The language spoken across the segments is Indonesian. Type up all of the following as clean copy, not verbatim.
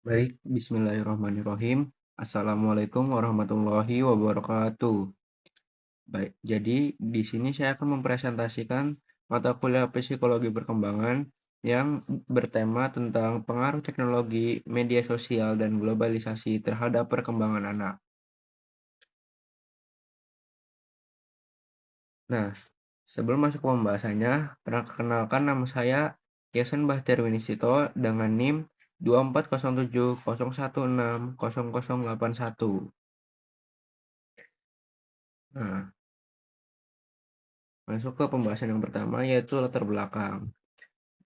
Baik, bismillahirrahmanirrahim. Assalamualaikum warahmatullahi wabarakatuh. Baik, jadi di sini saya akan mempresentasikan mata kuliah psikologi perkembangan yang bertema tentang pengaruh teknologi, media sosial, dan globalisasi terhadap perkembangan anak. Nah, sebelum masuk ke pembahasannya, perkenalkan nama saya Yasen Bahtiar Winisito dengan NIM 240701608081. Nah, masuk ke pembahasan yang pertama yaitu latar belakang.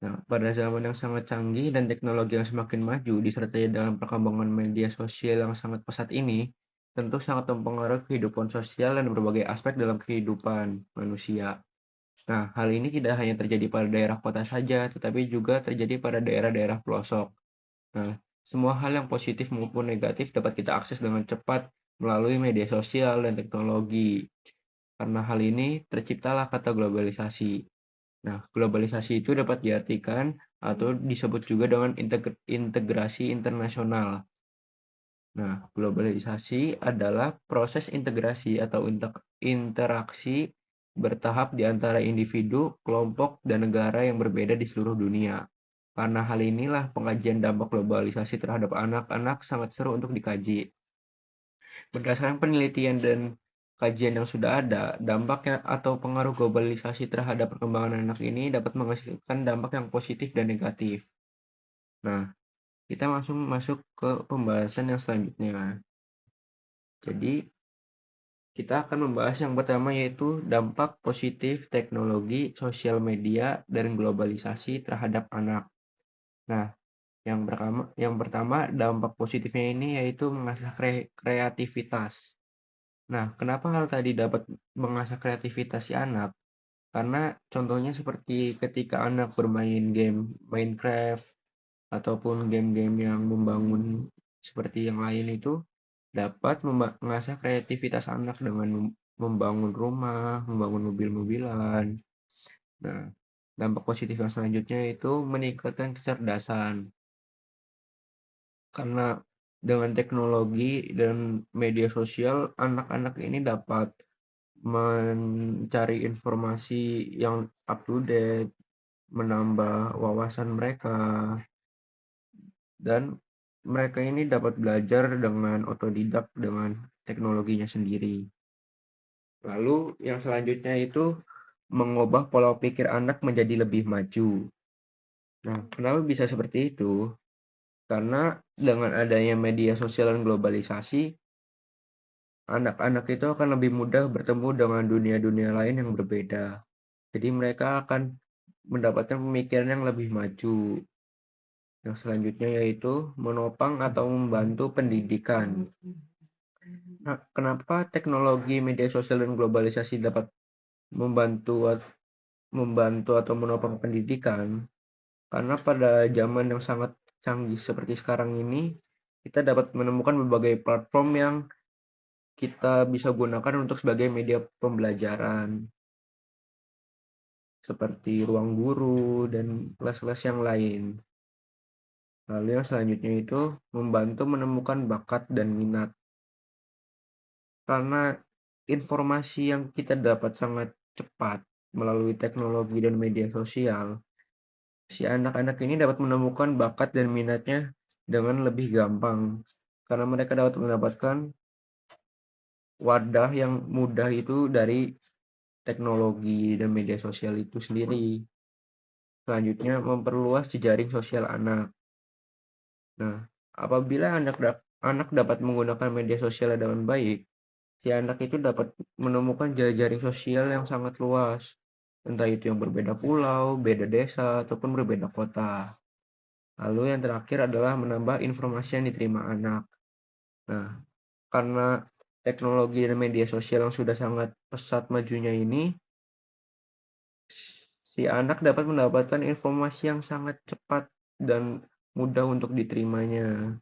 Nah, pada zaman yang sangat canggih dan teknologi yang semakin maju disertai dengan perkembangan media sosial yang sangat pesat ini, tentu sangat mempengaruhi kehidupan sosial dan berbagai aspek dalam kehidupan manusia. Nah, hal ini tidak hanya terjadi pada daerah kota saja, tetapi juga terjadi pada daerah-daerah pelosok. Nah, semua hal yang positif maupun negatif dapat kita akses dengan cepat melalui media sosial dan teknologi. Karena hal ini terciptalah kata globalisasi. Nah, globalisasi itu dapat diartikan atau disebut juga dengan integrasi internasional. Nah, globalisasi adalah proses integrasi atau interaksi bertahap di antara individu, kelompok, dan negara yang berbeda di seluruh dunia. Karena hal inilah pengkajian dampak globalisasi terhadap anak-anak sangat seru untuk dikaji. Berdasarkan penelitian dan kajian yang sudah ada, dampaknya atau pengaruh globalisasi terhadap perkembangan anak ini dapat menghasilkan dampak yang positif dan negatif. Nah, kita langsung masuk ke pembahasan yang selanjutnya. Jadi, kita akan membahas yang pertama yaitu dampak positif teknologi, sosial media, dan globalisasi terhadap anak. Nah, yang pertama dampak positifnya ini yaitu mengasah kreativitas. Nah, kenapa hal tadi dapat mengasah kreativitas si anak? Karena contohnya seperti ketika anak bermain game Minecraft ataupun game-game yang membangun seperti yang lain itu dapat mengasah kreativitas anak dengan membangun rumah, membangun mobil-mobilan. Nah, dampak positif yang selanjutnya itu meningkatkan kecerdasan. Karena dengan teknologi dan media sosial, anak-anak ini dapat mencari informasi yang up to date, menambah wawasan mereka, dan mereka ini dapat belajar dengan otodidak dengan teknologinya sendiri. Lalu yang selanjutnya itu mengubah pola pikir anak menjadi lebih maju. Nah, kenapa bisa seperti itu? Karena dengan adanya media sosial dan globalisasi, anak-anak itu akan lebih mudah bertemu dengan dunia-dunia lain yang berbeda. Jadi mereka akan mendapatkan pemikiran yang lebih maju. Yang selanjutnya yaitu menopang atau membantu pendidikan. Nah, kenapa teknologi media sosial dan globalisasi dapat membantu membantu atau menopang pendidikan? Karena pada zaman yang sangat canggih seperti sekarang ini, kita dapat menemukan berbagai platform yang kita bisa gunakan untuk sebagai media pembelajaran, seperti ruang guru dan kelas-kelas yang lain. Lalu yang selanjutnya itu membantu menemukan bakat dan minat. Karena informasi yang kita dapat sangat cepat melalui teknologi dan media sosial, si anak-anak ini dapat menemukan bakat dan minatnya dengan lebih gampang. Karena mereka dapat mendapatkan wadah yang mudah itu dari teknologi dan media sosial itu sendiri. Selanjutnya, memperluas jejaring sosial anak. Nah, apabila anak dapat menggunakan media sosial dengan baik, si anak itu dapat menemukan jejaring sosial yang sangat luas. Entah itu yang berbeda pulau, beda desa, ataupun berbeda kota. Lalu yang terakhir adalah menambah informasi yang diterima anak. Nah, karena teknologi dan media sosial yang sudah sangat pesat majunya ini, si anak dapat mendapatkan informasi yang sangat cepat dan mudah untuk diterimanya.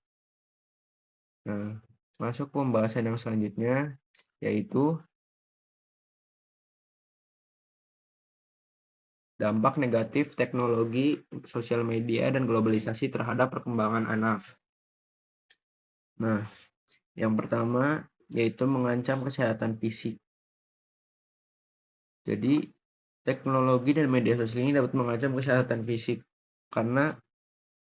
Nah, masuk pembahasan yang selanjutnya, yaitu dampak negatif teknologi, sosial media, dan globalisasi terhadap perkembangan anak. Nah, yang pertama yaitu mengancam kesehatan fisik. Jadi, teknologi dan media sosial ini dapat mengancam kesehatan fisik karena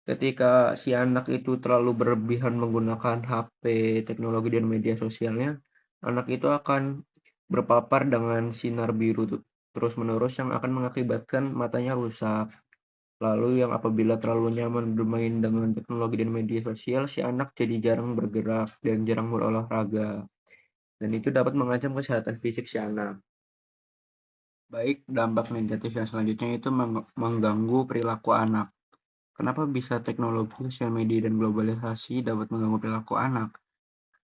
ketika si anak itu terlalu berlebihan menggunakan HP, teknologi dan media sosialnya, anak itu akan berpapar dengan sinar biru terus-menerus yang akan mengakibatkan matanya rusak. Lalu yang apabila terlalu nyaman bermain dengan teknologi dan media sosial, si anak jadi jarang bergerak dan jarang berolahraga. Dan itu dapat mengancam kesehatan fisik si anak. Baik, dampak negatif yang selanjutnya itu mengganggu perilaku anak. Kenapa bisa teknologi, sosial media, dan globalisasi dapat mengganggu perilaku anak?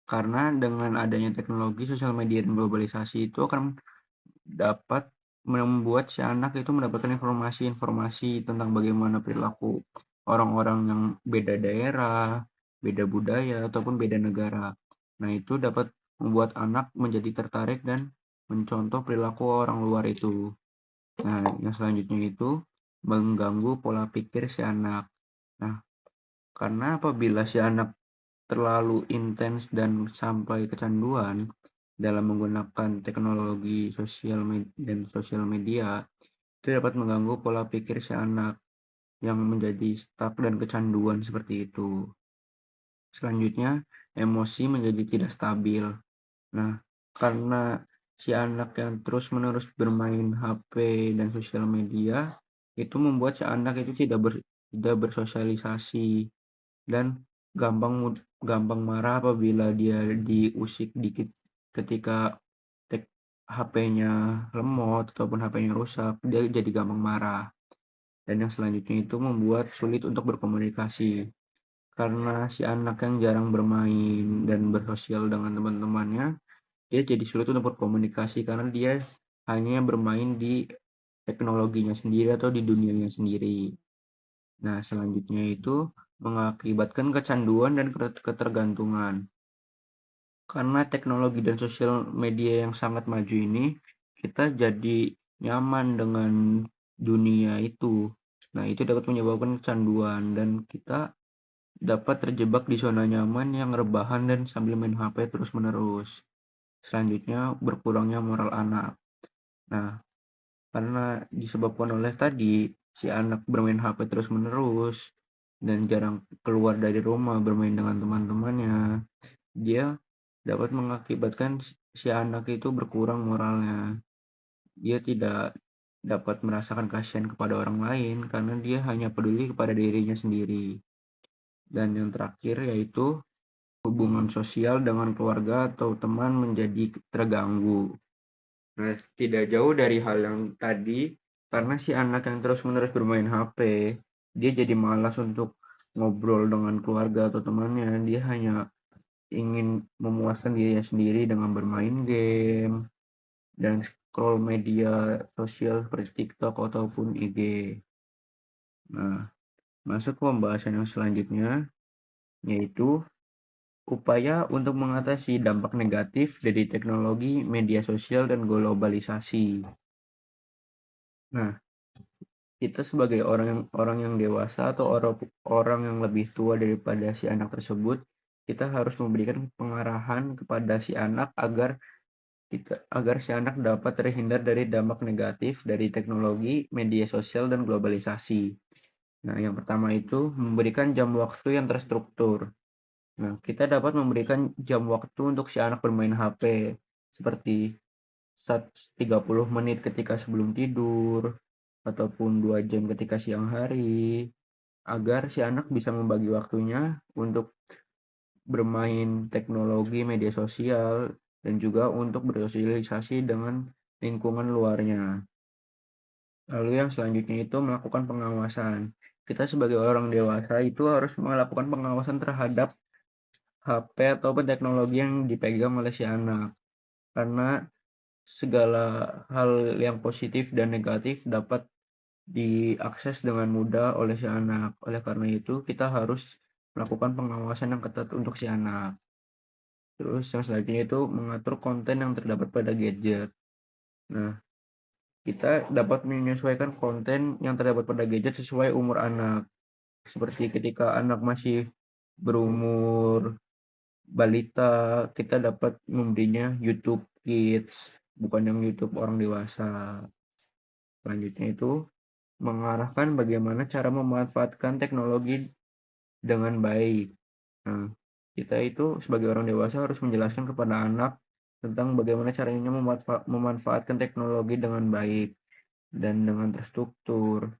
Karena dengan adanya teknologi, sosial media, dan globalisasi itu akan dapat membuat si anak itu mendapatkan informasi-informasi tentang bagaimana perilaku orang-orang yang beda daerah, beda budaya, ataupun beda negara. Nah, itu dapat membuat anak menjadi tertarik dan mencontoh perilaku orang luar itu. Nah, yang selanjutnya itu mengganggu pola pikir si anak. Nah, karena apabila si anak terlalu intens dan sampai kecanduan dalam menggunakan teknologi dan sosial media, itu dapat mengganggu pola pikir si anak yang menjadi stuck dan kecanduan seperti itu. Selanjutnya, emosi menjadi tidak stabil. Nah, karena si anak yang terus-menerus bermain HP dan sosial media, itu membuat si anak itu tidak bersosialisasi dan gampang marah apabila dia diusik dikit ketika HP-nya lemot ataupun HP-nya rusak, dia jadi gampang marah. Dan yang selanjutnya itu membuat sulit untuk berkomunikasi. Karena si anak yang jarang bermain dan bersosial dengan teman-temannya, dia jadi sulit untuk berkomunikasi karena dia hanya bermain di teknologinya sendiri atau di dunianya sendiri. Nah, selanjutnya itu mengakibatkan kecanduan dan ketergantungan. Karena teknologi dan sosial media yang sangat maju ini, kita jadi nyaman dengan dunia itu. Nah, itu dapat menyebabkan kecanduan dan kita dapat terjebak di zona nyaman yang rebahan dan sambil main HP terus-menerus. Selanjutnya, berkurangnya moral anak. Nah, karena disebabkan oleh tadi, si anak bermain HP terus-menerus dan jarang keluar dari rumah bermain dengan teman-temannya, dia dapat mengakibatkan si anak itu berkurang moralnya. Dia tidak dapat merasakan kasihan kepada orang lain karena dia hanya peduli kepada dirinya sendiri. Dan yang terakhir yaitu hubungan sosial dengan keluarga atau teman menjadi terganggu. Nah, tidak jauh dari hal yang tadi, karena si anak yang terus-menerus bermain HP, dia jadi malas untuk ngobrol dengan keluarga atau temannya. Dia hanya ingin memuaskan dirinya sendiri dengan bermain game dan scroll media sosial seperti TikTok ataupun IG. Nah, masuk ke pembahasan yang selanjutnya, yaitu upaya untuk mengatasi dampak negatif dari teknologi, media sosial, dan globalisasi. Nah, kita sebagai orang yang dewasa atau orang yang lebih tua daripada si anak tersebut, kita harus memberikan pengarahan kepada si anak agar si anak dapat terhindar dari dampak negatif dari teknologi, media sosial, dan globalisasi. Nah, yang pertama itu memberikan jam waktu yang terstruktur. Nah, kita dapat memberikan jam waktu untuk si anak bermain HP seperti 30 menit ketika sebelum tidur ataupun 2 jam ketika siang hari agar si anak bisa membagi waktunya untuk bermain teknologi media sosial dan juga untuk bersosialisasi dengan lingkungan luarnya. Lalu yang selanjutnya itu melakukan pengawasan. Kita sebagai orang dewasa itu harus melakukan pengawasan terhadap HP ataupun teknologi yang dipegang oleh si anak. Karena segala hal yang positif dan negatif dapat diakses dengan mudah oleh si anak. Oleh karena itu, kita harus melakukan pengawasan yang ketat untuk si anak. Terus yang selanjutnya itu mengatur konten yang terdapat pada gadget. Nah, kita dapat menyesuaikan konten yang terdapat pada gadget sesuai umur anak. Seperti ketika anak masih berumur balita, kita dapat memberinya YouTube Kids, bukan yang YouTube orang dewasa. Selanjutnya itu mengarahkan bagaimana cara memanfaatkan teknologi dengan baik. Nah, kita itu sebagai orang dewasa harus menjelaskan kepada anak tentang bagaimana caranya memanfaatkan teknologi dengan baik dan dengan terstruktur,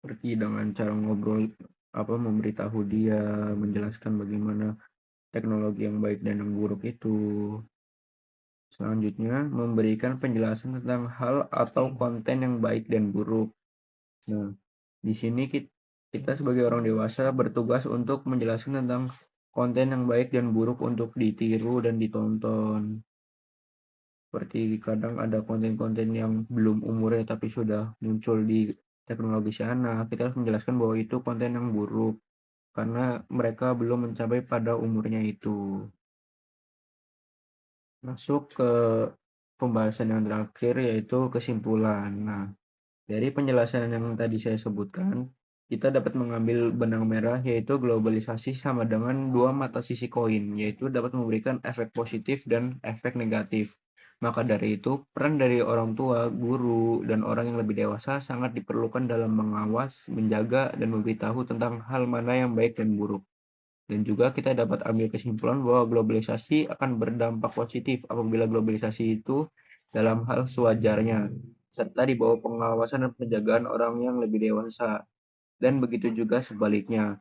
seperti dengan cara ngobrol, memberitahu dia, menjelaskan bagaimana teknologi yang baik dan yang buruk itu. Selanjutnya, memberikan penjelasan tentang hal atau konten yang baik dan buruk. Nah, di sini kita sebagai orang dewasa bertugas untuk menjelaskan tentang konten yang baik dan buruk untuk ditiru dan ditonton. Seperti kadang ada konten-konten yang belum umurnya tapi sudah muncul di teknologi sana, kita harus menjelaskan bahwa itu konten yang buruk karena mereka belum mencapai pada umurnya itu. Masuk ke pembahasan yang terakhir yaitu kesimpulan. Nah, dari penjelasan yang tadi saya sebutkan, kita dapat mengambil benang merah yaitu globalisasi sama dengan dua mata sisi koin, yaitu dapat memberikan efek positif dan efek negatif. Maka dari itu, peran dari orang tua, guru, dan orang yang lebih dewasa sangat diperlukan dalam mengawas, menjaga, dan memberitahu tentang hal mana yang baik dan buruk. Dan juga kita dapat ambil kesimpulan bahwa globalisasi akan berdampak positif apabila globalisasi itu dalam hal sewajarnya, serta di bawah pengawasan dan penjagaan orang yang lebih dewasa. Dan begitu juga sebaliknya,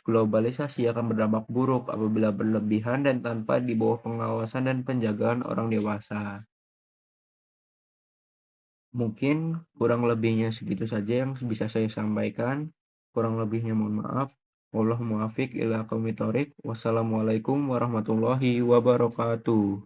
globalisasi akan berdampak buruk apabila berlebihan dan tanpa di bawah pengawasan dan penjagaan orang dewasa. Mungkin kurang lebihnya segitu saja yang bisa saya sampaikan. Kurang lebihnya mohon maaf. Wallahul muwaffiq ila aqwamit thoriq. Wassalamualaikum warahmatullahi wabarakatuh.